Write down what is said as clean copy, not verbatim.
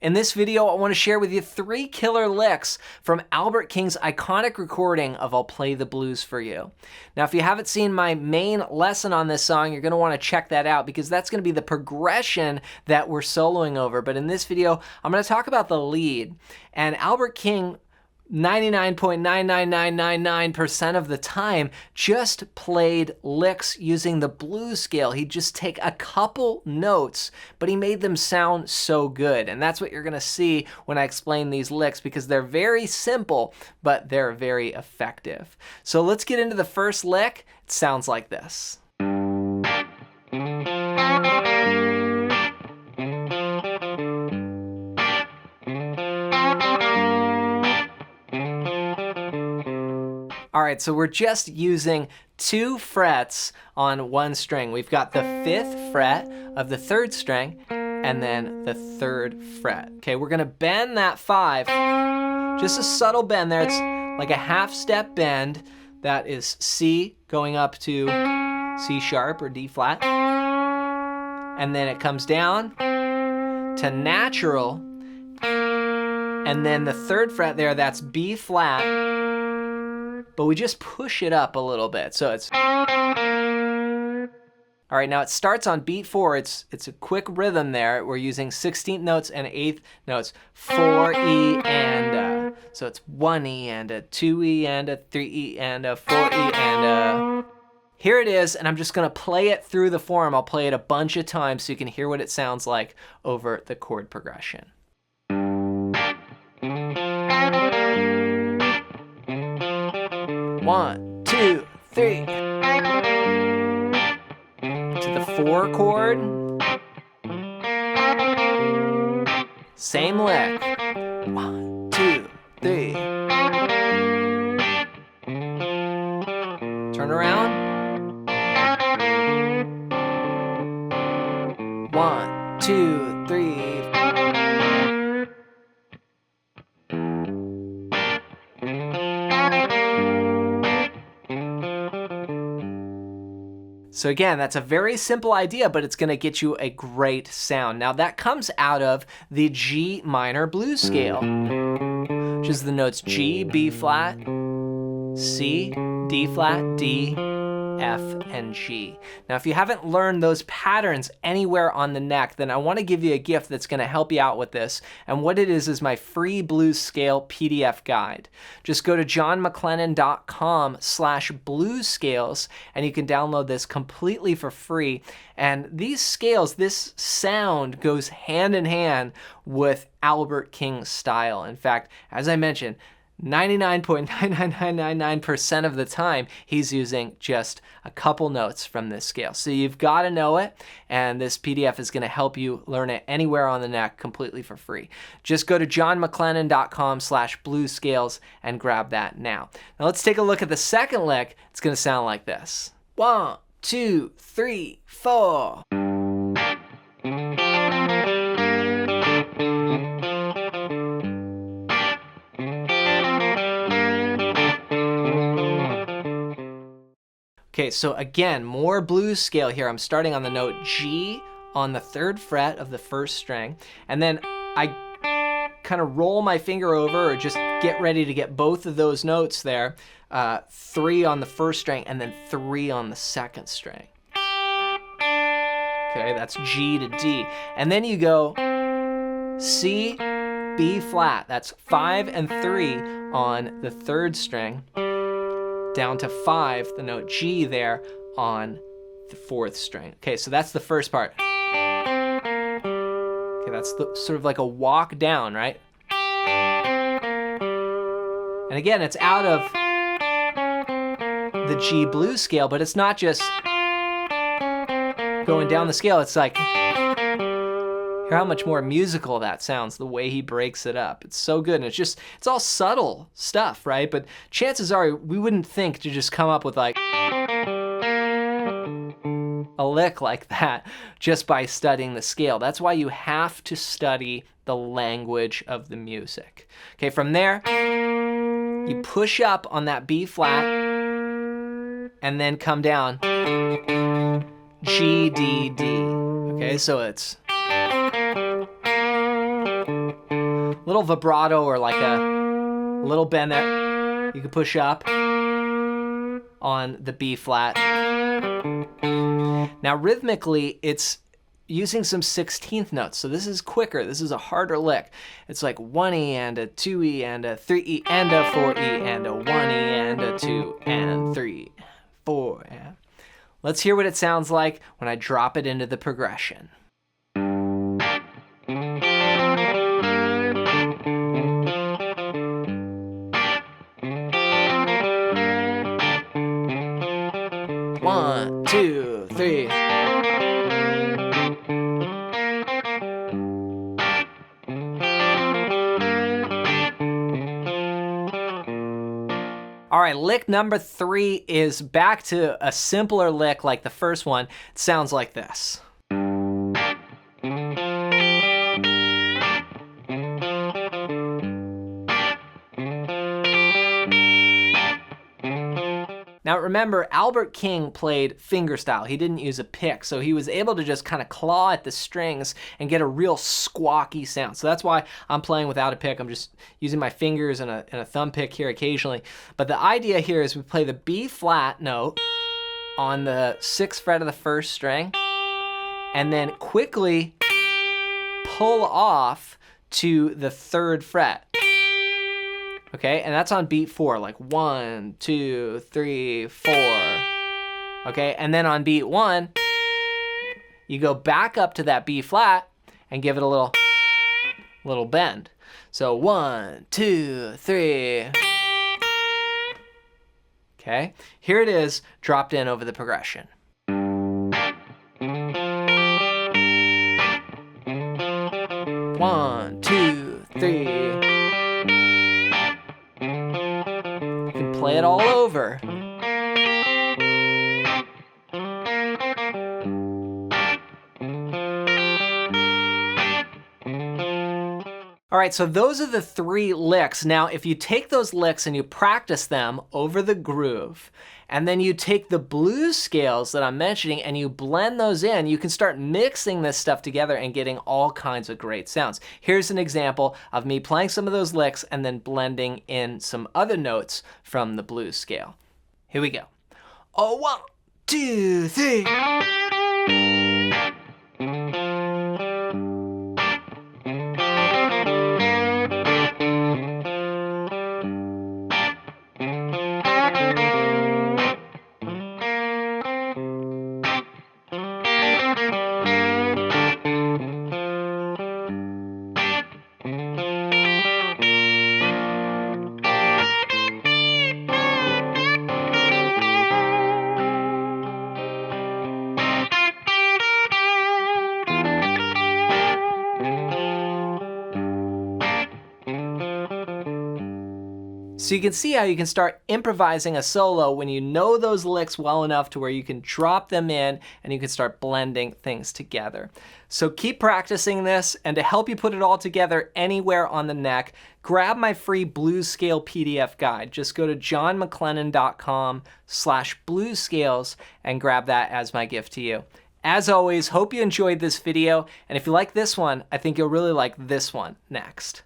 In this video, I want to share with you 3 killer licks from Albert King's iconic recording of I'll Play the Blues for You. Now, if you haven't seen my main lesson on this song, you're going to want to check that out because that's going to be the progression that we're soloing over. But in this video, I'm going to talk about the lead. And Albert King, 99.99999% of the time, just played licks using the blues scale. He'd just take a couple notes, but he made them sound so good. And that's what you're gonna see when I explain these licks, because they're very simple, but they're very effective. So let's get into the first lick. It sounds like this. All right, so we're just using 2 frets on 1 string. We've got the 5th fret of the 3rd string and then the 3rd fret. Okay, we're gonna bend that 5, just a subtle bend there. It's like a half step bend. That is C going up to C sharp or D flat. And then it comes down to natural. And then the 3rd fret there, that's B flat. But we just push it up a little bit. So it's, all right, now it starts on beat 4. It's a quick rhythm there. We're using 16th notes and 8th notes, 4 E and a. So it's 1 E and a, 2 E and a, 3 E and a, 4 E and a. Here it is, and I'm just gonna play it through the form. I'll play it a bunch of times so you can hear what it sounds like over the chord progression. 1, 2, 3. To the 4 chord. Same lick. 1, 2, 3. Turn around. 1, 2, 3. So again, that's a very simple idea, but it's gonna get you a great sound. Now that comes out of the G minor blues scale, which is the notes G, B flat, C, D flat, D, F, and G. Now, if you haven't learned those patterns anywhere on the neck, then I want to give you a gift that's going to help you out with this. And what it is my free blues scale PDF guide. Just go to johnmcclennan.com/bluescales and you can download this completely for free. And these scales, this sound goes hand in hand with Albert King's style. In fact, as I mentioned, 99.99999% of the time, he's using just a couple notes from this scale. So you've got to know it, and this PDF is going to help you learn it anywhere on the neck completely for free. Just go to johnmcclennan.com/bluescales and grab that now. Now let's take a look at the second lick. It's going to sound like this. 1, 2, 3, 4. Okay, so again, more blues scale here. I'm starting on the note G on the 3rd fret of the 1st string, and then I kind of roll my finger over or just get ready to get both of those notes there. 3 on the 1st string and then 3 on the 2nd string. Okay, that's G to D. And then you go C, B flat. That's 5 and 3 on the 3rd string. Down to 5, the note G there on the 4th string. Okay, so that's the first part. Okay, that's sort of like a walk down, right? And again, it's out of the G blues scale, but it's not just going down the scale. It's like, hear how much more musical that sounds, the way he breaks it up. It's so good, and it's all subtle stuff, right? But chances are we wouldn't think to just come up with like a lick like that just by studying the scale. That's why you have to study the language of the music. Okay, from there, you push up on that B flat and then come down. G, D, D. Okay, so it's little vibrato or like a little bend there. You can push up on the B flat. Now rhythmically, it's using some 16th notes. So this is quicker. This is a harder lick. It's like 1E and a 2E and a 3E and a 4E and a 1E and a 2 and 3, 4. And let's hear what it sounds like when I drop it into the progression. One, two, three. All right, lick number 3 is back to a simpler lick like the first one. It sounds like this. Now remember, Albert King played fingerstyle. He didn't use a pick, so he was able to just kind of claw at the strings and get a real squawky sound. So that's why I'm playing without a pick. I'm just using my fingers and a thumb pick here occasionally. But the idea here is we play the B flat note on the 6th fret of the 1st string, and then quickly pull off to the 3rd fret. Okay, and that's on beat 4, like 1, 2, 3, 4. Okay, and then on beat 1, you go back up to that B flat and give it a little bend. So 1, 2, 3. Okay, here it is dropped in over the progression. 1, 2, 3. Play it all over. All right, so those are the 3 licks. Now, if you take those licks and you practice them over the groove, and then you take the blues scales that I'm mentioning and you blend those in, you can start mixing this stuff together and getting all kinds of great sounds. Here's an example of me playing some of those licks and then blending in some other notes from the blues scale. Here we go. Oh, 1, 2, 3. So you can see how you can start improvising a solo when you know those licks well enough to where you can drop them in and you can start blending things together. So keep practicing this, and to help you put it all together anywhere on the neck, grab my free blues scale PDF guide. Just go to johnmcclennan.com/bluescales and grab that as my gift to you. As always, hope you enjoyed this video, and if you like this one, I think you'll really like this one next.